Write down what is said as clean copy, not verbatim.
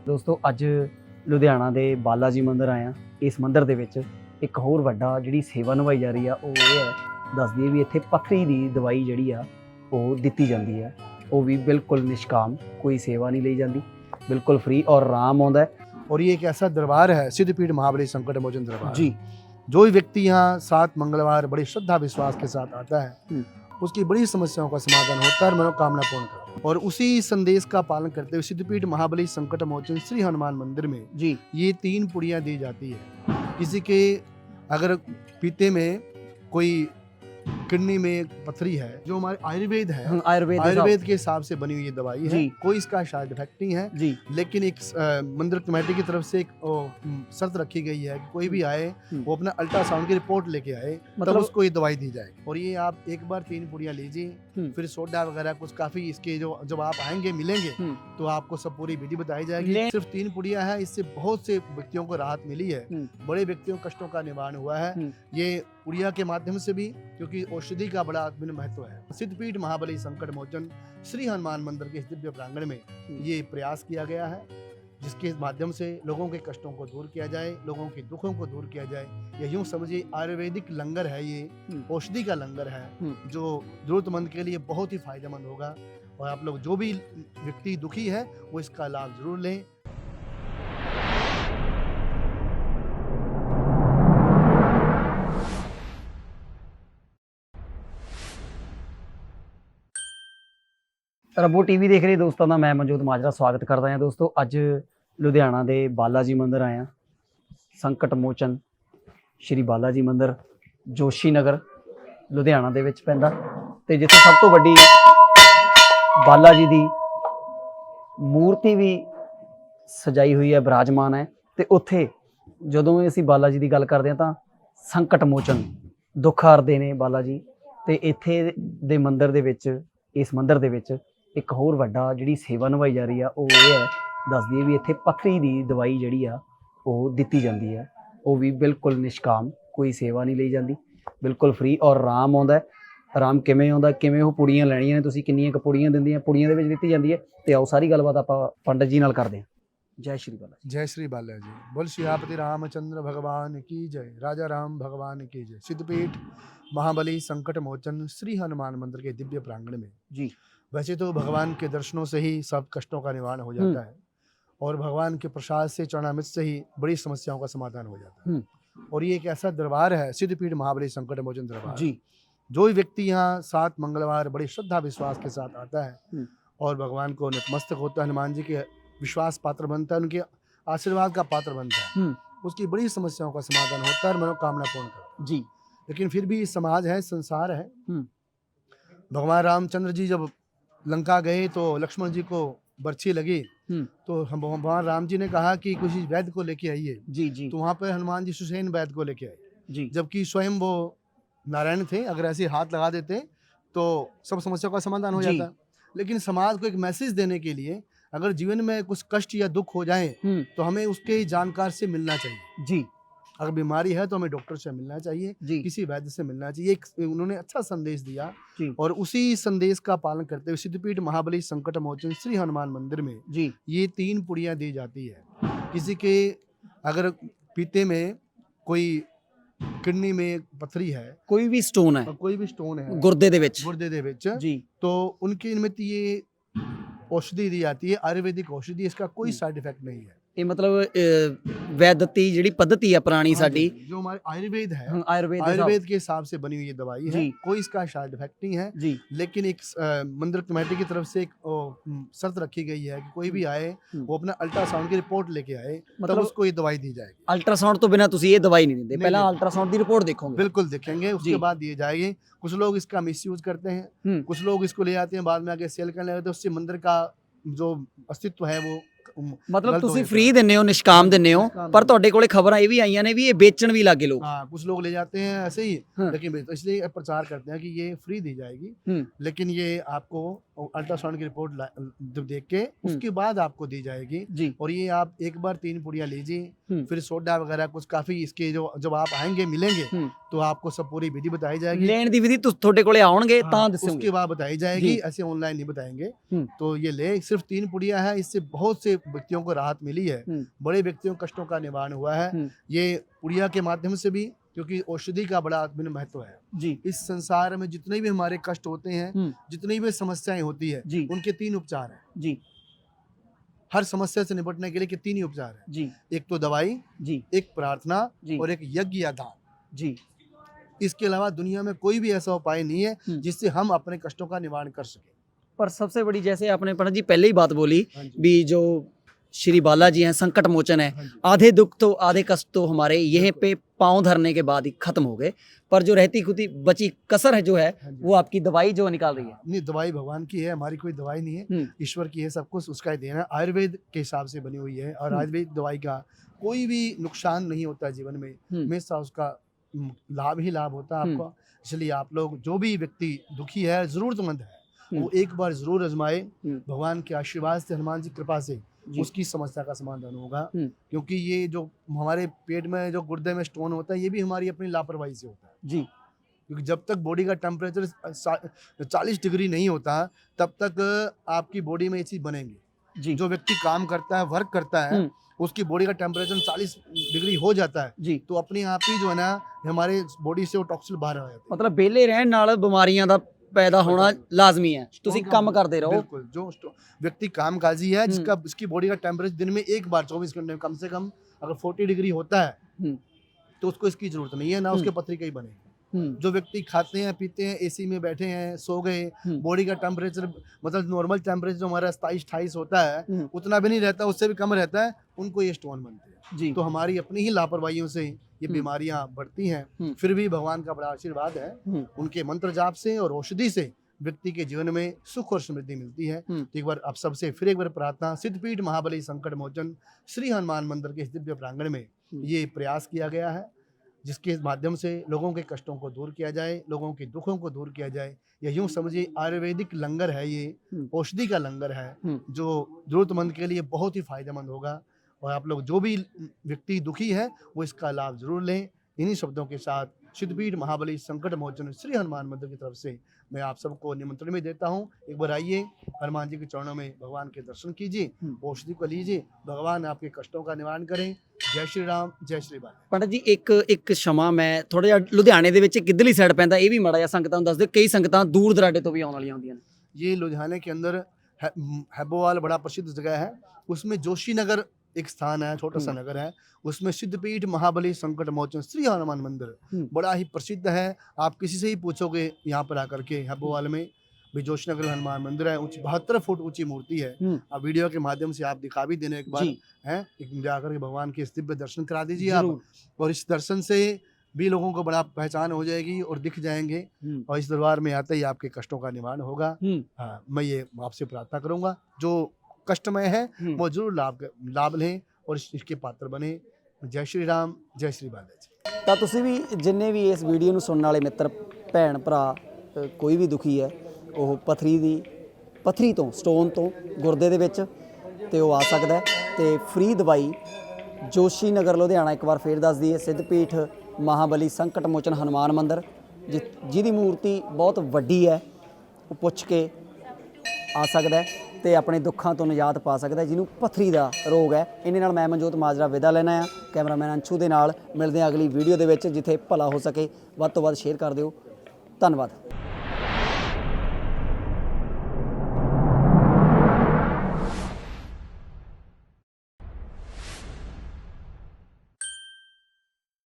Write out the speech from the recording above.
ਦੋਸਤੋ ਅੱਜ ਲੁਧਿਆਣਾ ਦੇ ਬਾਲਾ ਜੀ ਮੰਦਿਰ ਆਏ ਆ। ਇਸ ਮੰਦਿਰ ਦੇ ਵਿੱਚ ਇੱਕ ਹੋਰ ਵੱਡਾ ਜਿਹੜੀ ਸੇਵਾ ਨਿਭਾਈ ਜਾ ਰਹੀ ਆ ਉਹ ਇਹ ਹੈ, ਦੱਸਦੀ ਹੈ ਵੀ ਇੱਥੇ ਪੱਥਰੀ ਦੀ ਦਵਾਈ ਜਿਹੜੀ ਆ ਉਹ ਦਿੱਤੀ ਜਾਂਦੀ ਹੈ। ਉਹ ਵੀ ਬਿਲकुल निष्काम, कोई सेवा नहीं ली जाती, बिल्कुल फ्री और आराम आउंदा है। और ये एक ऐसा दरबार है, सिद्धपीठ महाबली संकट मोचन दरबार जी। जो भी व्यक्ति यहाँ 7 मंगलवार बड़ी श्रद्धा विश्वास के साथ आता है उसकी बड़ी समस्याओं का समाधान होता है और मनोकामना पूर्ण करता है। और उसी संदेश का पालन करते हुए सिद्धपीठ महाबली संकट मोचन श्री हनुमान मंदिर में जी ये 3 पुड़ियाँ दी जाती है। किसी के अगर पीते में कोई किडनी में पथरी है, जो हमारे आयुर्वेद है, आयुर्वेद के हिसाब से बनी हुई ये दवाई है, कोई इसका साइड इफेक्ट नहीं है जी। लेकिन एक मंदिर कमेटी की तरफ से एक शर्त रखी गई है कि कोई भी आए वो अपना अल्ट्रासाउंड की रिपोर्ट लेके आए, मतलब उसको ये दवाई दी जाएगी। और ये आप एक बार 3 पुड़ियाँ लीजिए, फिर सोडा वगैरह कुछ काफी इसके जो जब आप आएंगे मिलेंगे तो आपको सब पूरी विधि बताई जाएगी। सिर्फ 3 पुड़ियाँ है, इससे बहुत से व्यक्तियों को राहत मिली है, बड़े व्यक्तियों कष्टों का निवारण हुआ है ये पुड़िया के माध्यम से भी, क्योंकि औषधि का बड़ा महत्व है। सिद्धपीठ महाबली संकट मोचन श्री हनुमान मंदिर के इस दिव्य प्रांगण में ये प्रयास किया गया है, जिसके माध्यम से लोगों के कष्टों को दूर किया जाए, लोगों के दुखों को दूर किया जाए। ये यूं समझिए आयुर्वेदिक लंगर है, ये औषधि का लंगर है जो जरूरतमंद के लिए बहुत ही फायदेमंद होगा। और आप लोग जो भी व्यक्ति दुखी है वो इसका लाभ जरूर लें। रबो टीवी देख रहे दोस्तों का मैं मनजोत माजरा स्वागत करता हाँ। दोस्तों अज लुधियाना दे बाला जी मंदिर आए हैं, संकट मोचन श्री बाला जी मंदिर जोशी नगर लुधियाना दे विच पैंदा ते जिथे सब तो वड्डी बाला जी दी मूर्ति भी सजाई हुई है, विराजमान है। ते उत्थे जदों असीं बाला जी की गल करते हैं तो संकट मोचन दुख हारदे ने बाला जी। ते इत्थे दे मंदिर दे विच, इस मंदिर दे विच एक होर वड्डा जिहड़ी सेवा निभाई जा रही है वो ये है, दसदी है भी इत्थे पत्थरी दी दवाई जिहड़ी आ वो दित्ती जाती है। वो भी बिल्कुल निष्काम, कोई सेवा नहीं ली जाती, बिल्कुल फ्री और आराम आउंदा है। आराम किवें आउंदा, किवें वो पुड़ियाँ लैणियां ने, तुसीं किन्नियां क पुड़ियाँ दिंदियां, पुड़ियां दे विच दित्ती जाती है। ते आओ सारी गलबात आपां पंडित जी नाल करदे हां। जय श्री बाला जी। जय श्री बाला जी। बोल सियापति रामचंद्र भगवान की जय, राजा राम भगवान की जय। सिद्धपीठ महाबली संकट मोचन श्री हनुमान मंदिर के दिव्य प्रांगण में जी। वैसे तो भगवान के दर्शनों से ही सब कष्टों का निवारण हो जाता है और भगवान के प्रसाद से चरणामृत से ही बड़ी समस्याओं का समाधान हो जाता है। और ये एक ऐसा दरबार है, सिद्धपीठ महाबली संकट मोचन दरबार जी। जो भी व्यक्ति यहाँ 7 मंगलवार बड़ी श्रद्धा विश्वास के साथ आता है और भगवान को नतमस्तक होता है, हनुमान जी के विश्वास पात्र बनता है, उनके आशीर्वाद का पात्र बनता है, उसकी बड़ी समस्याओं का समाधान होता है और मनोकामना पूर्ण करता है जी। लेकिन फिर भी समाज है, संसार है। भगवान रामचंद्र जी जब लंका गए तो लक्ष्मण जी को बर्छी लगी तो हम भगवान राम जी ने कहा कि किसी वैद्य को लेके आइए जी जी। तो वहाँ पर हनुमान जी सुसैन वैद्य को लेके आए जी, जबकि स्वयं वो नारायण थे, अगर ऐसे हाथ लगा देते तो सब समस्याओं का समाधान हो जाता। लेकिन समाज को एक मैसेज देने के लिए अगर जीवन में कुछ कष्ट या दुख हो जाए तो हमें उसके जानकार से मिलना चाहिए जी। अगर बीमारी है तो हमें डॉक्टर से मिलना चाहिए जी, किसी वैद्य से मिलना चाहिए। उन्होंने अच्छा संदेश दिया और उसी संदेश का पालन करते हुए सिद्धपीठ महाबली संकट मोचन श्री हनुमान मंदिर में जी ये 3 पुड़ियाँ दी जाती है। किसी के अगर पीते में कोई किडनी में पथरी है, कोई भी स्टोन है, गुर्दे दे विच जी, तो उनके निमित्त ये औषधि दी जाती है, आयुर्वेदिक औषधि। इसका कोई साइड इफेक्ट नहीं है। ये मतलब वैदती जिहड़ी पद्धति है पुरानी साडी, जो हमारे आयुर्वेद है, आयुर्वेद के हिसाब से बनी हुई ये दवाई है, कोई इसका साइड इफेक्ट नहीं है जी। लेकिन एक मंदिर कमेटी की तरफ से एक शर्त रखी गई है कि कोई भी आए वो अपना अल्ट्रासाउंड की रिपोर्ट लेके आए, मतलब उसको ये दवाई दी जाएगी। अल्ट्रासाउंड तो बिना तुसी ये दवाई नहीं देंगे, पहला अल्ट्रासाउंड की रिपोर्ट देखोगे? बिल्कुल देखेंगे, उसके बाद दिए जाएगी। कुछ लोग इसका मिसयूज करते हैं, कुछ लोग इसको ले आते हैं बाद में आके सेल करने लगते हैं, उससे मंदिर का जो अस्तित्व है वो मतलब तुसी फ्री दिन्ने हो, निष्काम दिन्ने हो, पर तुहाडे कोले खबरां ये भी आईयां ने भी ये बेचण भी लागे लोग। हाँ, कुछ लोग ले जाते हैं ऐसे ही लेकिन इसलिए प्रचार करते हैं कि ये फ्री दी जाएगी, लेकिन ये आपको अल्ट्रासाउंड की रिपोर्ट देख के उसके बाद आपको दी जाएगी जी। और ये आप एक बार 3 पुड़ियाँ लीजिए, फिर सोडा वगैरह कुछ काफी इसके जो जब आप आएंगे मिलेंगे तो आपको सब पूरी विधि बताई जाएगी। लेन दी विधि तुहाडे कोले आउणगे तां दस्सोगे, उसके बाद बताई जाएगी, ऐसे ऑनलाइन नहीं बताएंगे। तो ये ले, सिर्फ 3 पुड़ियाँ है, इससे बहुत से व्यक्तियों को राहत मिली है, बड़े व्यक्तियों के कष्टों का निवारण हुआ है, ये उड़िया के माध्यम से भी, क्योंकि औषधि का बड़ा आत्म महत्व है जी इस संसार में। जितने भी हमारे कष्ट होते हैं, जितनी भी समस्याएं होती है, जी उनके 3 उपचार हैं। जी हर समस्या से निपटने के लिए के 3 ही उपचार हैं। जी एक तो दवाई, जी एक प्रार्थना जी और एक यज्ञ या दान। जी इसके अलावा दुनिया में कोई भी ऐसा उपाय नहीं है जिससे हम अपने कष्टों का निवारण कर सके। पर सबसे बड़ी, जैसे आपने पंडित जी पहले ही बात बोली हाँ जी। भी, जो श्री बालाजी हैं संकट मोचन है, हाँ जी। आधे दुख तो आधे कष्ट तो हमारे यहीं पे पांव धरने के बाद ही खत्म हो गए, पर जो रहती खुदी बची कसर है जो है, हाँ जी। वो आपकी दवाई जो निकाल रही है। नहीं, दवाई भगवान की है, हमारी कोई दवाई नहीं है, ईश्वर की है, सब कुछ उसका ही देना है। आयुर्वेद के हिसाब से बनी हुई है और आयुर्वेद दवाई का कोई भी नुकसान नहीं होता जीवन में, हमेशा उसका लाभ ही लाभ होता है आपको। इसलिए आप लोग, जो भी व्यक्ति दुखी है, जरूरतमंद है, वो एक बार जरूर आजमाए। भगवान के आशीर्वाद से, हनुमान जी की कृपा से उसकी समस्या का समाधान होगा। क्योंकि ये जो हमारे पेट में, जो गुर्दे में स्टोन होता है, ये भी हमारी अपनी लापरवाही से होता है जी। क्योंकि जब तक बॉडी का टेम्परेचर 40 डिग्री नहीं होता, तब तक आपकी बॉडी में ये चीज बनेंगे जी। जो व्यक्ति काम करता है, वर्क करता है, उसकी बॉडी का टेम्परेचर 40 डिग्री हो जाता है जी, तो अपने आप ही जो है ना, हमारे बॉडी से वो टॉक्सिन बाहर आ जाते हैं। मतलब बेले रहन नाल बीमारियां दा पैदा होना लाजमी है। तुसी काम करते रहो। बिल्कुल, जो व्यक्ति कामकाजी है, जिसका इसकी बॉडी का टेम्परेचर दिन में एक बार 24 घंटे में कम से कम अगर 40 डिग्री होता है, तो उसको इसकी जरूरत नहीं है, ना उसके पथरी का ही बने। जो व्यक्ति खाते हैं, पीते हैं, एसी में बैठे हैं, सो गए, बॉडी का टेम्परेचर मतलब नॉर्मल टेम्परेचर जो हमारा 27-28 होता है, उतना भी नहीं रहता, उससे भी कम रहता है, उनको ये स्टोन बनते हैं जी। तो हमारी अपनी ही लापरवाहियों से ये बीमारियां बढ़ती हैं। फिर भी भगवान का बड़ा आशीर्वाद है, उनके मंत्र जाप से और औषधि से व्यक्ति के जीवन में सुख और समृद्धि मिलती है। तो एक बार आप सबसे फिर एक बार प्रार्थना, सिद्धपीठ महाबली संकट मोचन श्री हनुमान मंदिर के इस दिव्य प्रांगण में ये प्रयास किया गया है, जिसके माध्यम से लोगों के कष्टों को दूर किया जाए, लोगों के दुखों को दूर किया जाए। या यूँ समझिए आयुर्वेदिक लंगर है, ये औषधि का लंगर है, जो जरूरतमंद के लिए बहुत ही फायदेमंद होगा। और आप लोग जो भी व्यक्ति दुखी है, वो इसका लाभ जरूर लें। इन्हीं शब्दों के साथ सिद्धपीठ महाबली संकट मोचन श्री हनुमान मंदिर की तरफ से मैं आप सबको निमंत्रण में देता हूँ। एक बार आइए, हनुमान जी के चरणों में भगवान के दर्शन कीजिए, औषधि को लीजिए, भगवान आपके कष्टों का निवारण करें। जय श्री राम, जय श्री बाला। पंडित जी एक क्षमा, मैं थोड़ा जिहा लुधियाने ਦੇ ਵਿੱਚ ਕਿੱਧਰਲੀ ਸਾਈਡ ਪੈਂਦਾ, ਇਹ ਵੀ ਮਾੜਾ ਜਿਹਾ ਸੰਗਤਾਂ ਨੂੰ ਦੱਸ ਦਿਓ। ਕਈ ਸੰਗਤਾਂ ਦੂਰ ਦਰਾਡੇ ਤੋਂ ਵੀ ਆਉਣ ਵਾਲੀਆਂ ਹੁੰਦੀਆਂ ਨੇ। ये लुधियाने के अंदर हैबोवाल बड़ा प्रसिद्ध जगह है, उसमें जोशी नगर एक स्थान है, छोटा सा नगर है, उसमें सिद्धपीठ महाबली संकट मोचन श्री हनुमान मंदिर बड़ा ही प्रसिद्ध है। आप किसी से ही पूछोगे यहाँ पर आकर के, हैबोवाल में भी जोशी नगर हनुमान मंदिर है, 72 फुट ऊंची मूर्ति है। आप वीडियो के माध्यम से आप दिखा भी देने एक बार है, जाकर के भगवान के इस दिव्य दर्शन करा दीजिए आप, और इस दर्शन से भी लोगों को बड़ा पहचान हो जाएगी और दिख जाएंगे, और इस दरबार में आते ही आपके कष्टों का निवारण होगा। हाँ, मैं ये आपसे प्रार्थना करूंगा, जो कष्टमय है वो जरूर लाभ लें और इसके पात्र बने। जय श्री राम, जय श्री बाला जी। ਤਾਂ ਤੁਸੀਂ ਵੀ ਜਿੰਨੇ ਵੀ ਇਸ ਵੀਡੀਓ ਨੂੰ ਸੁਣਨ ਵਾਲੇ ਮਿੱਤਰ ਭੈਣ ਭਰਾ, ਕੋਈ ਵੀ ਦੁਖੀ ਹੈ, ਉਹ ਪਥਰੀ ਤੋਂ, ਸਟੋਨ ਤੋਂ ਗੁਰਦੇ ਦੇ ਵਿੱਚ, ਤੇ ਉਹ ਆ ਸਕਦਾ ਹੈ। ਤੇ ਫ੍ਰੀ ਦਵਾਈ ਜੋਸ਼ੀ ਨਗਰ ਲੁਧਿਆਣਾ, ਇੱਕ ਵਾਰ ਫੇਰ ਦੱਸ ਦਈਏ, ਸਿੱਧਪੀਠ ਮਹਾਬਲੀ ਸੰਕਟ ਮੋਚਨ ਹਨੂਮਾਨ ਮੰਦਿਰ, ਜਿਹਦੀ ਮੂਰਤੀ ਬਹੁਤ ਵੱਡੀ ਹੈ, ਉਹ ਪੁੱਛ ਕੇ ਆ ਸਕਦਾ ਹੈ ਤੇ ਆਪਣੇ ਦੁੱਖਾਂ ਤੋਂ ਨਿਜਾਤ ਪਾ ਸਕਦਾ ਹੈ, ਜਿਹਨੂੰ ਪਥਰੀ ਦਾ ਰੋਗ ਹੈ। ਇਹਨੇ ਨਾਲ ਮੈਂ ਮਨਜੋਤ ਮਾਜਰਾ ਵਿਦਾ ਲੈਣਾ ਆ, ਕੈਮਰਾਮੈਨ ਅੰਸ਼ੂ ਦੇ ਨਾਲ ਮਿਲਦੇ ਹਾਂ ਅਗਲੀ ਵੀਡੀਓ ਦੇ ਵਿੱਚ, ਜਿੱਥੇ ਭਲਾ ਹੋ ਸਕੇ। ਵੱਧ ਤੋਂ ਵੱਧ ਸ਼ੇਅਰ ਕਰ ਦਿਓ। ਧੰਨਵਾਦ।